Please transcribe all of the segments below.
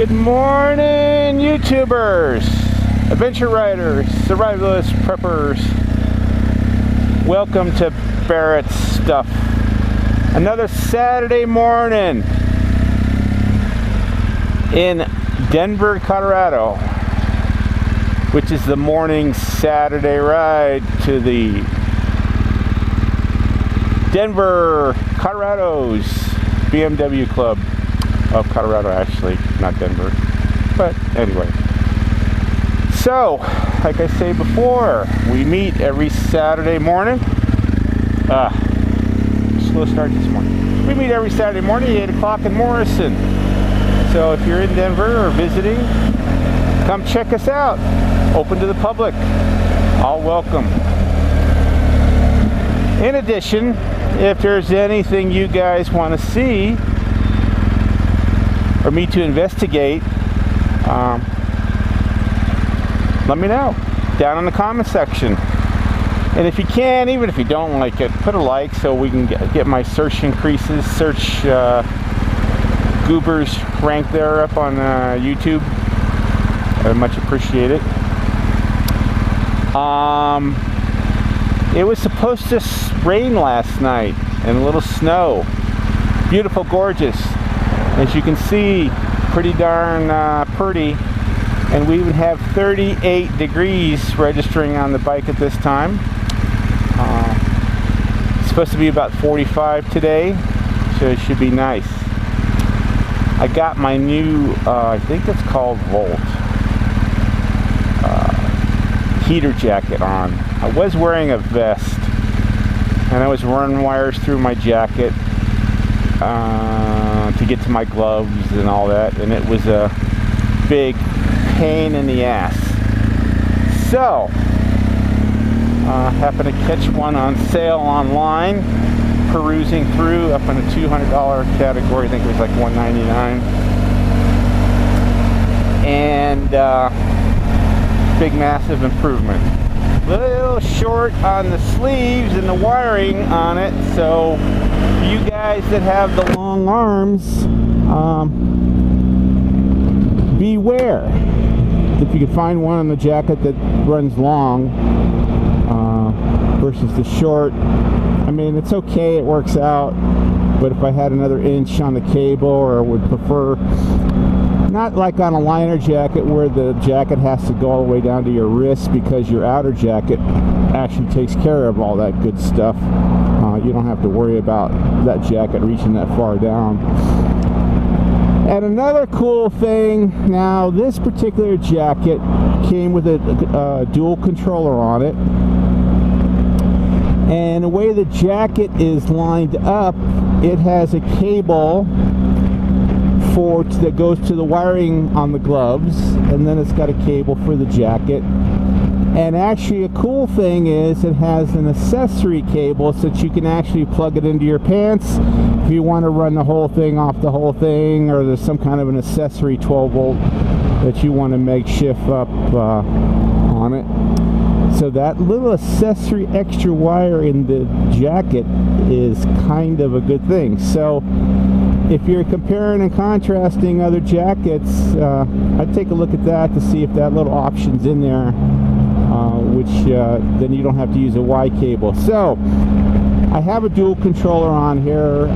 Good morning, YouTubers, adventure riders, survivalists, preppers. Welcome to Barrett's Stuff. Another Saturday morning in Denver, Colorado, which is the morning Saturday ride to the Denver, Colorado's BMW Club of Colorado, actually, not Denver, but anyway. So, like I say before, we meet every Saturday morning. Slow start this morning. We meet every Saturday morning at 8 o'clock in Morrison. So if you're in Denver or visiting, come check us out. Open to the public. All welcome. In addition, if there's anything you guys want to see or me to investigate, let me know down in the comment section. And if you can, even if you don't like it, put a like so we can get my search increases, search goobers ranked there up on YouTube. I much appreciate it. It was supposed to rain last night and a little snow. Beautiful, gorgeous. As you can see, pretty darn pretty. And we even have 38 degrees registering on the bike at this time. It's supposed to be about 45 today, so it should be nice. I got my new, I think it's called Volt, heater jacket on. I was wearing a vest, and I was running wires through my jacket to get to my gloves and all that, and it was a big pain in the ass. So, happened to catch one on sale online, perusing through up in a $200 category. I think it was like $199. And big, massive improvement. A little short on the sleeves and the wiring on it, so for you guys that have the long arms, beware. If you can find one on the jacket that runs long versus the short, I mean, it's okay, it works out, but if I had another inch on the cable, or would prefer, not like on a liner jacket where the jacket has to go all the way down to your wrist, because your outer jacket actually takes care of all that good stuff. You don't have to worry about that jacket reaching that far down. And another cool thing, now this particular jacket came with a dual controller on it, and the way the jacket is lined up, it has a cable that goes to the wiring on the gloves, and then it's got a cable for the jacket. And actually a cool thing is it has an accessory cable so that you can actually plug it into your pants if you want to run the whole thing off the whole thing, or there's some kind of an accessory 12 volt that you want to make shift up on it. So that little accessory extra wire in the jacket is kind of a good thing. So if you're comparing and contrasting other jackets, I'd take a look at that to see if that little option's in there, which then you don't have to use a Y cable. So I have a dual controller on here.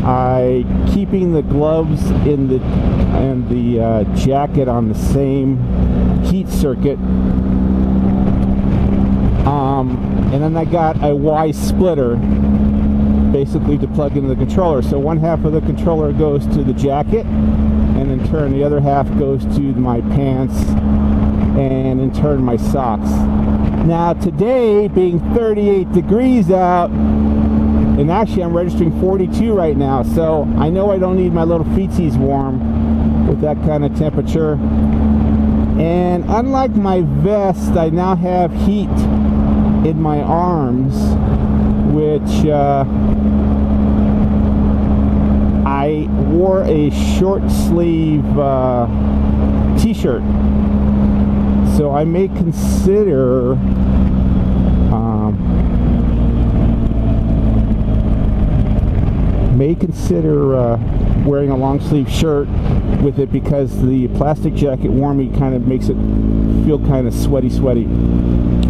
Keeping the gloves and the jacket on the same heat circuit. And then I got a Y splitter, basically to plug into the controller. So one half of the controller goes to the jacket, and in turn the other half goes to my pants, and in turn my socks. Now today, being 38 degrees out, and actually I'm registering 42 right now, so I know I don't need my little feetsies warm with that kind of temperature. And unlike my vest, I now have heat in my arms, which I wore a short sleeve t-shirt, so I may consider may consider wearing a long sleeve shirt with it, because the plastic jacket warming kind of makes it feel kind of sweaty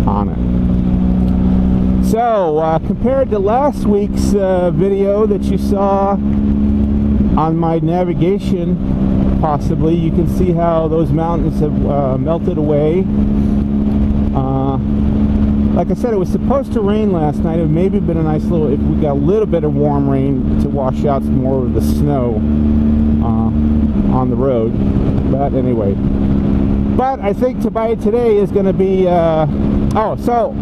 on it. So compared to last week's video that you saw on my navigation, possibly, you can see how those mountains have melted away. Like I said, it was supposed to rain last night. It would maybe been a nice little, if we got a little bit of warm rain to wash out some more of the snow on the road. But anyway, but I think to buy it today is going to be so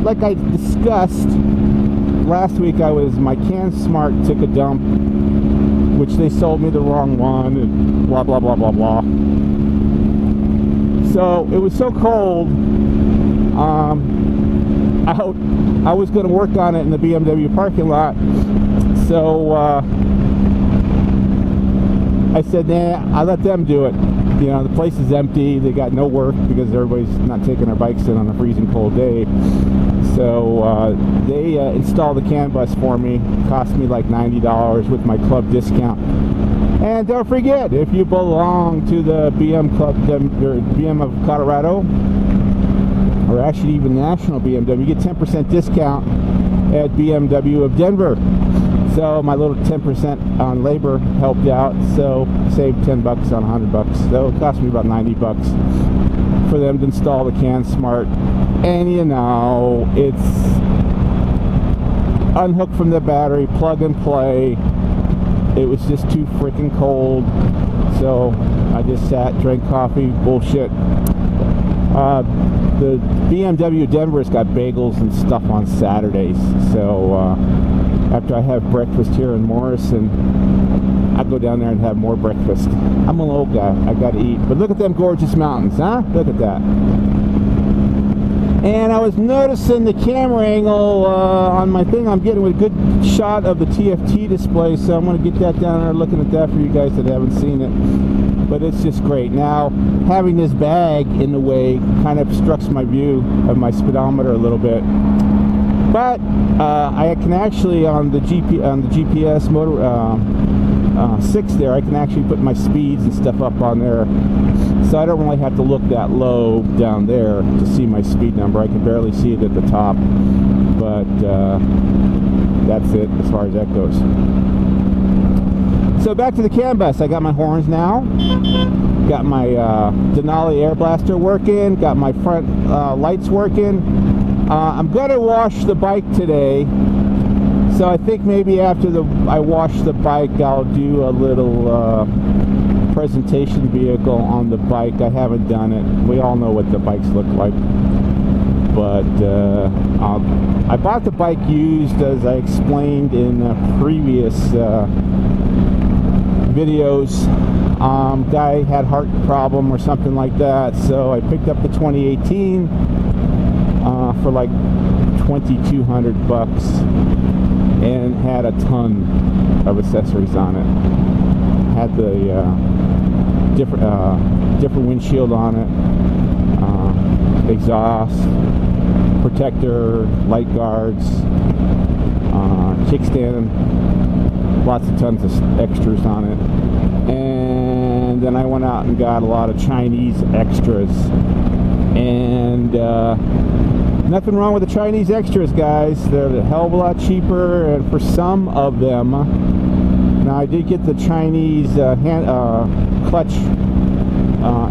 like I discussed last week, my CanSmart took a dump, which they sold me the wrong one, and blah blah blah blah blah. So it was so cold, I was going to work on it in the BMW parking lot. So I said, nah, I let them do it. You know, the place is empty. They got no work because everybody's not taking their bikes in on a freezing cold day. So they installed the CAN bus for me. Cost me like $90 with my club discount. And don't forget, if you belong to the BM Club, BM of Colorado, or actually even National BMW, you get 10% discount at BMW of Denver. So my little 10% on labor helped out, so saved $10 on $100. So it cost me about $90 for them to install the CanSmart. And you know, it's unhooked from the battery, plug and play. It was just too freaking cold, so I just sat, drank coffee, bullshit. The BMW Denver's got bagels and stuff on Saturdays, so after I have breakfast here in Morrison, I go down there and have more breakfast. I'm an old guy, I gotta eat. But look at them gorgeous mountains, huh? Look at that. And I was noticing the camera angle on my thing. I'm getting a good shot of the TFT display, so I'm going to get that down there, looking at that for you guys that haven't seen it. But it's just great. Now, having this bag in the way kind of obstructs my view of my speedometer a little bit. But I can actually, on the GPS motor 6 there, I can actually put my speeds and stuff up on there. So I don't really have to look that low down there to see my speed number. I can barely see it at the top. But that's it as far as that goes. So back to the CAN bus. I got my horns now. Got my Denali air blaster working. Got my front lights working. I'm going to wash the bike today. So I think maybe after I wash the bike, I'll do a little presentation vehicle on the bike. I haven't done it. We all know what the bikes look like. But I bought the bike used, as I explained in previous videos. Guy had heart problem or something like that, so I picked up the 2018 for like $2,200 and had a ton of accessories on it. Had the different windshield on it, exhaust, protector, light guards, kickstand, lots of tons of extras on it. And then I went out and got a lot of Chinese extras. And nothing wrong with the Chinese extras, guys. They're a hell of a lot cheaper, and for some of them, now I did get the Chinese clutch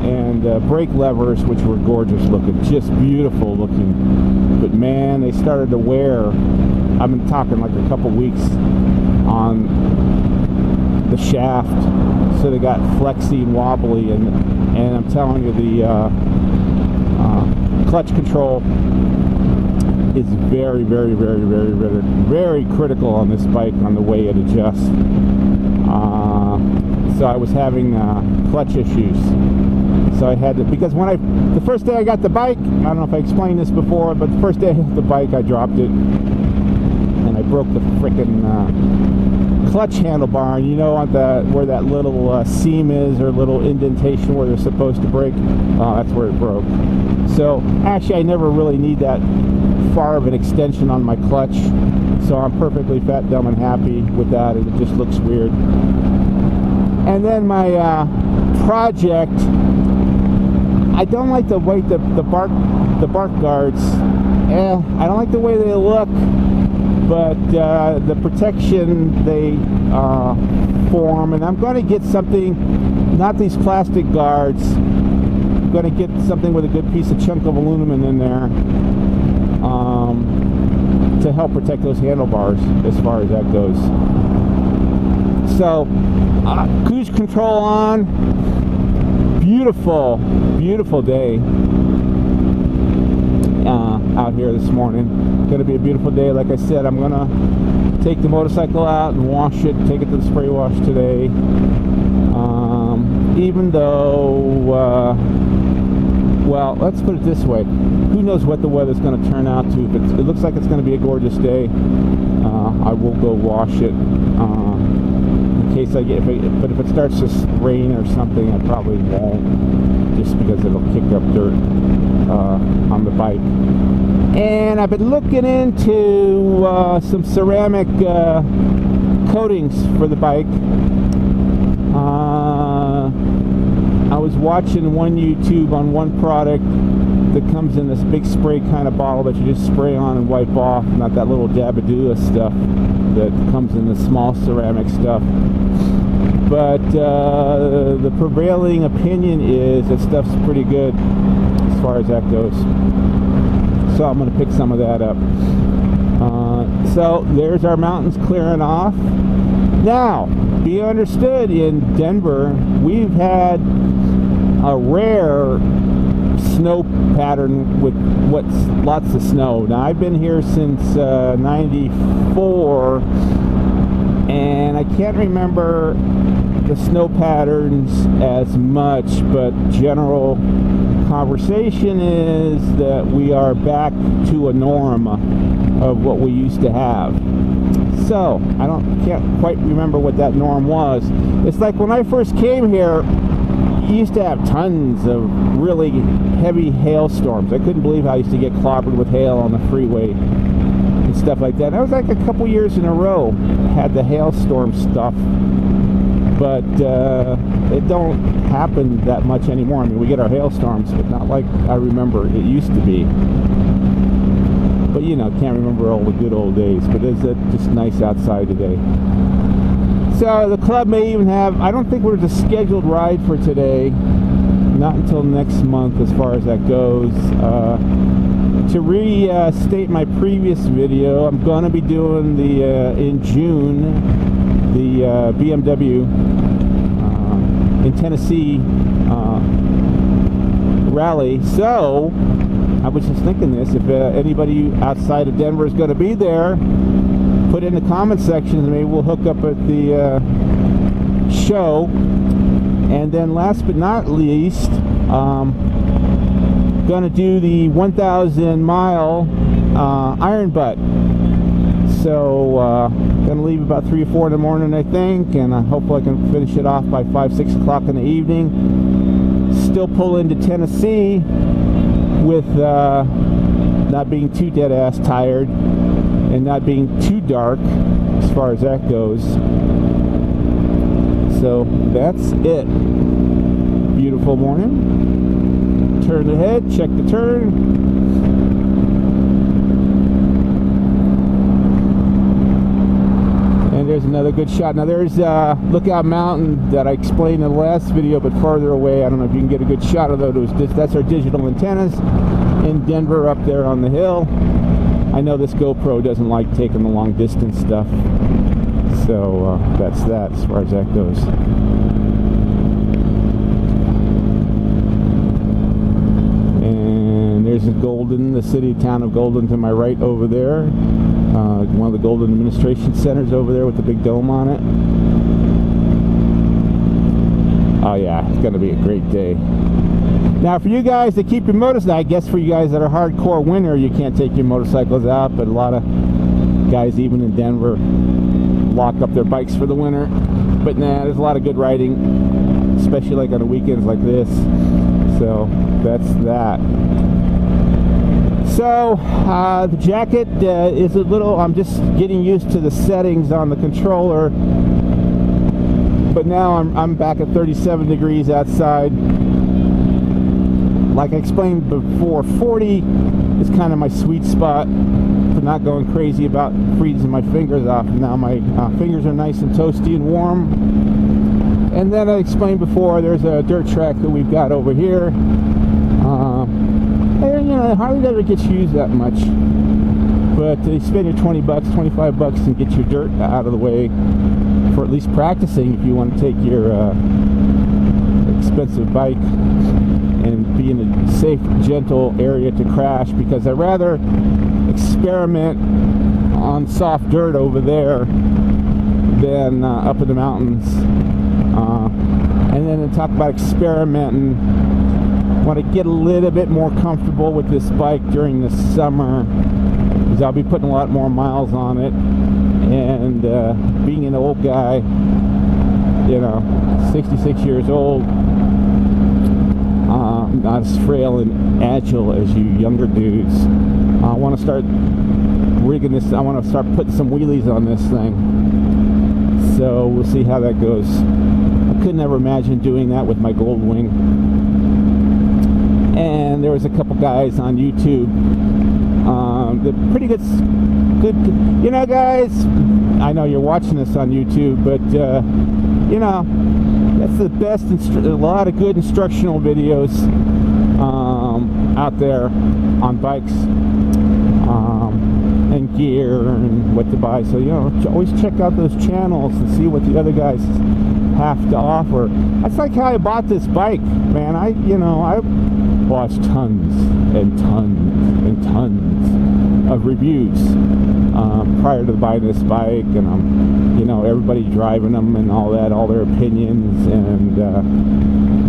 and brake levers, which were gorgeous looking, just beautiful looking. But man, they started to wear. I've been talking like a couple weeks on the shaft, so they got flexy and wobbly, and I'm telling you, the clutch control is very, very, very, very, very, very critical on this bike on the way it adjusts. So I was having clutch issues. So I had to, because the first day I got the bike, I don't know if I explained this before, but the first day I hit the bike, I dropped it, and I broke the frickin' clutch handlebar. And you know, on where that little seam is, or little indentation where they're supposed to break, that's where it broke. So actually, I never really need that far of an extension on my clutch, So I'm perfectly fat, dumb, and happy with that. It just looks weird. And then my project, I don't like the way the bark guards. I don't like the way they look, but the protection they form. And I'm going to get something, not these plastic guards. I'm going to get something with a good piece of chunk of aluminum in there to help protect those handlebars as far as that goes. So cruise control on. Beautiful, beautiful day out here this morning. Gonna be a beautiful day. Like I said, I'm gonna take the motorcycle out and wash it, take it to the spray wash today. Even though well, let's put it this way, who knows what the weather's going to turn out to. If it looks like it's going to be a gorgeous day, I will go wash it in case I get, but if it starts to rain or something, I probably won't, just because it'll kick up dirt on the bike. And I've been looking into some ceramic coatings for the bike. I was watching one YouTube on one product that comes in this big spray kind of bottle that you just spray on and wipe off, not that little Dabadoo stuff that comes in the small ceramic stuff. But the prevailing opinion is that stuff's pretty good as far as that goes. So I'm going to pick some of that up. So there's our mountains clearing off. Now, be understood, in Denver, we've had a rare snow pattern with lots of snow. Now, I've been here since 94, and I can't remember the snow patterns as much, but general conversation is that we are back to a norm of what we used to have. So I can't quite remember what that norm was. It's like when I first came here, you used to have tons of really heavy hailstorms. I couldn't believe how I used to get clobbered with hail on the freeway and stuff like that. That was like a couple years in a row had the hailstorm stuff, but it don't happen that much anymore. I mean, we get our hailstorms, but not like I remember it used to be. But you know, can't remember all the good old days. But it's just nice outside today. So the club may even have, I don't think we're the scheduled ride for today, not until next month as far as that goes. To restate my previous video, I'm going to be doing the in June the BMW in Tennessee rally. So I was just thinking this, if anybody outside of Denver is going to be there, put it in the comment section and maybe we'll hook up at the show. And then last but not least, going to do the 1,000 mile Iron Butt. So going to leave about 3 or 4 in the morning, I think, and hopefully I can finish it off by 5, 6 o'clock in the evening. Still pull into Tennessee with not being too dead ass tired and not being too dark as far as that goes. So that's it. Beautiful morning. Turn ahead, check the turn. And there's another good shot. Now there's Lookout Mountain that I explained in the last video, but farther away. I don't know if you can get a good shot of those. That's our digital antennas in Denver up there on the hill. I know this GoPro doesn't like taking the long distance stuff, so that's that as far as that goes. And there's Golden, the city town of Golden to my right over there. One of the Golden Administration Centers over there with the big dome on it. Oh yeah, it's going to be a great day. Now for you guys that keep your motorcycles, I guess for you guys that are hardcore winter, you can't take your motorcycles out, but a lot of guys even in Denver lock up their bikes for the winter. But nah, there's a lot of good riding, especially like on the weekends like this. So that's that. So the jacket is a little, I'm just getting used to the settings on the controller, but now I'm back at 37 degrees outside. Like I explained before, 40 is kind of my sweet spot for not going crazy about freezing my fingers off. Now my fingers are nice and toasty and warm. And then I explained before, there's a dirt track that we've got over here. And, you know, it hardly ever gets used that much. But you spend your 20 bucks, 25 bucks and get your dirt out of the way for at least practicing if you want to take your expensive bike and be in a safe, gentle area to crash, because I'd rather experiment on soft dirt over there than up in the mountains. And then to talk about experimenting, I want to get a little bit more comfortable with this bike during the summer, because I'll be putting a lot more miles on it. And being an old guy, you know, 66 years old, not as frail and agile as you younger dudes. I want to start rigging this. I want to start putting some wheelies on this thing. So we'll see how that goes. I could never imagine doing that with my Goldwing. And there was a couple guys on YouTube. They're pretty good. You know, guys, I know you're watching this on YouTube, but you know, that's the best. A lot of good instructional videos out there on bikes and gear and what to buy. So, you know, always check out those channels and see what the other guys have to offer. That's like how I bought this bike, man. I watched tons and tons and tons of reviews prior to buying this bike, and you know, everybody driving them and all that, all their opinions, and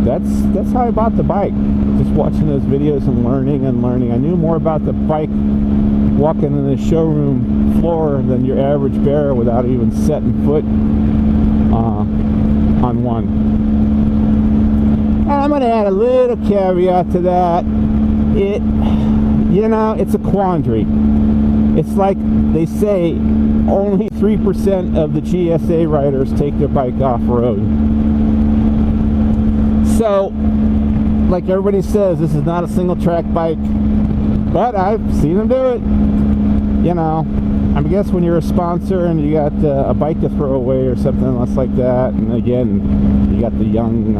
that's how I bought the bike. Just watching those videos and learning and learning. I knew more about the bike walking in the showroom floor than your average bear without even setting foot on one. And I'm going to add a little caveat to that. You know, it's a quandary. It's like they say, only 3% of the GSA riders take their bike off-road. So, like everybody says, this is not a single track bike, but I've seen them do it. You know, I guess when you're a sponsor and you got a bike to throw away or something else like that, and again, you got the young,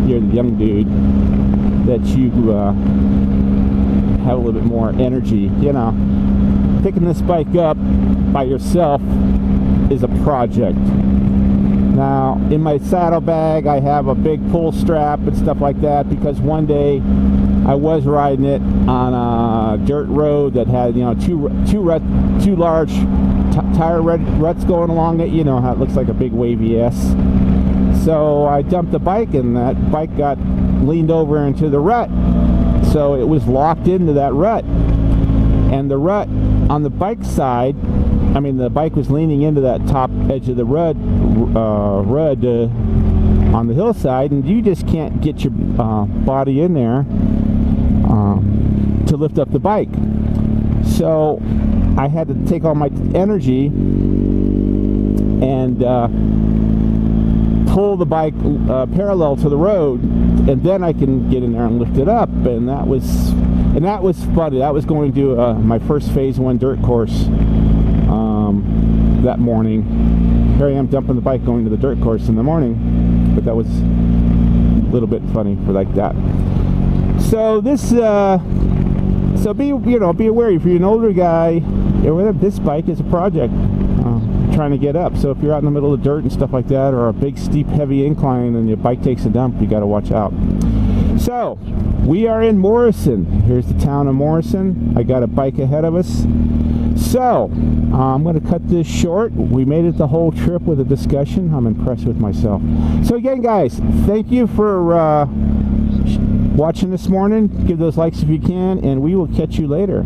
you're the young dude, that you have a little bit more energy. You know, picking this bike up by yourself is a project. Now, in my saddlebag, I have a big pull strap and stuff like that, because one day I was riding it on a dirt road that had, you know, two large tire ruts going along it. You know how it looks like a big wavy S. So I dumped the bike, and that bike got leaned over into the rut. So it was locked into that rut. And the rut on the bike side, I mean, the bike was leaning into that top edge of the rut on the hillside, and you just can't get your body in there to lift up the bike. So I had to take all my energy and pull the bike parallel to the road, and then I can get in there and lift it up. And that was funny. That was going to my first phase 1 dirt course that morning. Here I am dumping the bike going to the dirt course in the morning, but that was a little bit funny for like that. So this so be aware, if you're an older guy, this bike is a project trying to get up. So if you're out in the middle of the dirt and stuff like that, or a big steep heavy incline and your bike takes a dump, you got to watch out. So we are in Morrison. Here's the town of Morrison. I got a bike ahead of us. So I'm going to cut this short. We made it the whole trip with a discussion. I'm impressed with myself. So again, guys, thank you for watching this morning. Give those likes if you can, and we will catch you later.